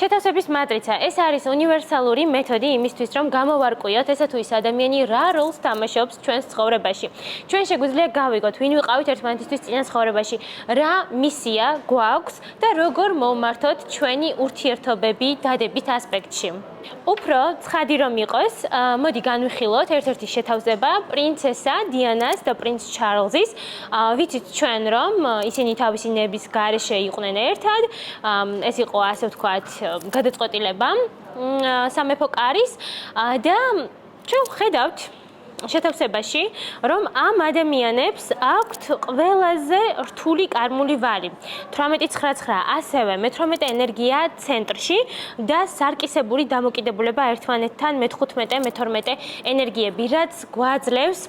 შეთავსების მატრიცა ეს არის უნივერსალური მეთოდი იმისთვის, რომ გამოვარკვიოთ ესა თუ ის ადამიანი რა როლს თამაშობს ჩვენს ცხოვრებაში. ჩვენ შეგვიძლია გავიგოთ, ვინ ვიყავით ერთმანეთისთვის წინა ცხოვრებაში, რა მისია გვაქვს და როგორ მოვმართოთ ჩვენი ურთიერთობები დადებით ასპექტში. უფრო ცხადი რომ იყოს, მოდი განვიხილოთ ერთ-ერთი შეთავსება პრინცესა დიანას და პრინც ჩარლზის. ვიცით ჩვენ რომ ისინი თავისი ნების გარეშე იყვნენ ერთად. ეს იყო ასე ვთქვათ გადაწყვეტილება სამეფო კარის და ჩვენ ვხედავთ შეთავსებაში, რომ ამ ადამიანებს აქვთ ყველაზე რთული კარმული ვალი. 18-9, ასევე მე-18 ენერგია ცენტრში და სარკისებური დამოკიდებულება ერთმანეთთან მე-15-მე-12 ენერგიები, რაც გვაძლევს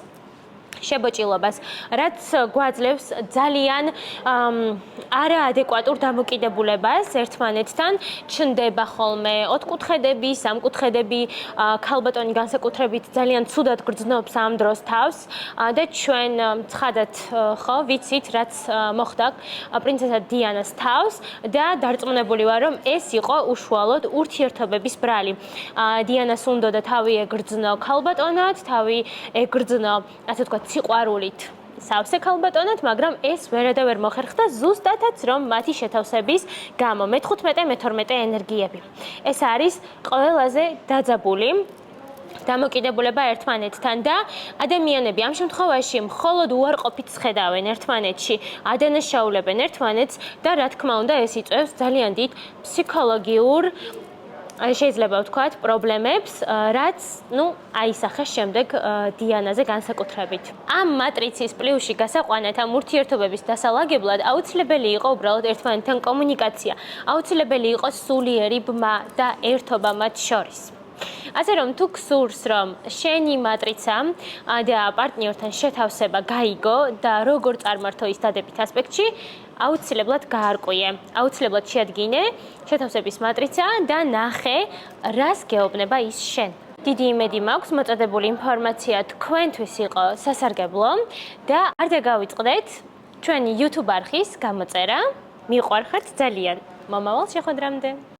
შებოჭილობას, რაც გვაძლევს ძალიან არაადეკვატურ დამოკიდებულებას ერთმანეთთან, ჩნდება ხოლმე ოთხკუთხედები, სამკუთხედები, ქალბატონი განსაკუთრებით ძალიან ცუდად გრძნობს ამ დროს თავს და ჩვენ ცხადად ხო ვიცით, რაც მოხდა პრინცესა დიანას თავს და დარწმუნებული ვარ, რომ ეს იყო უშუალოდ ურთიერთობების ბრალი. დიანას უნდოდა თავი ეგრძნო ქალბატონად, თავი ეგრძნო, ასე ვთქვათ, სიყვარულით სავსე ქალბატონად, მაგრამ ეს ვერადავერ მოხერხდა ზუსტადაც რომ მათი შეთავსების გამო მე-15-მე-12 ენერგიები. ეს არის ყველაზე დაძაბული დამოკიდებულება ერთმანეთთან და ადამიანები ამ შემთხვევაში მხოლოდ უარყოფით ხედავენ ერთმანეთში, ადანაშაულებენ ერთმანეთს და რა თქმა უნდა ეს იწვევს ძალიან დიდ ფსიქოლოგიურ შეიძლება ვთქვათ პრობლემებს, რაც აისახეს შემდეგ დიანაზე განსაკუთრებით. ამ მატრიცის პლუსში გასაყვანად ამ ურთიერთობების დასალაგებლად აუცილებელი იყო უბრალოდ ერთმანეთთან კომუნიკაცია, აუცილებელი იყო სულიერი ბმა და ერთობა მათ შორის. ასე რომ თუ გსურს რომ შენი მატრიცა და პარტნიორთან შეთავსება გაიგო და როგორ წარმართო ის დადებით ასპექტში, აუცილებლად გაარკვიე, აუცილებლად შეადგინე შეთავსების მატრიცა და ნახე, რას გეუბნება ის შენ. დიდი იმედი მაქვს მოწოდებული ინფორმაცია თქვენთვის იყო სასარგებლო და არ დაგავიწყდეთ ჩვენი YouTube არხის გამოწერა. მიყვარხართ ძალიან. მომავალ შეხვედრამდე.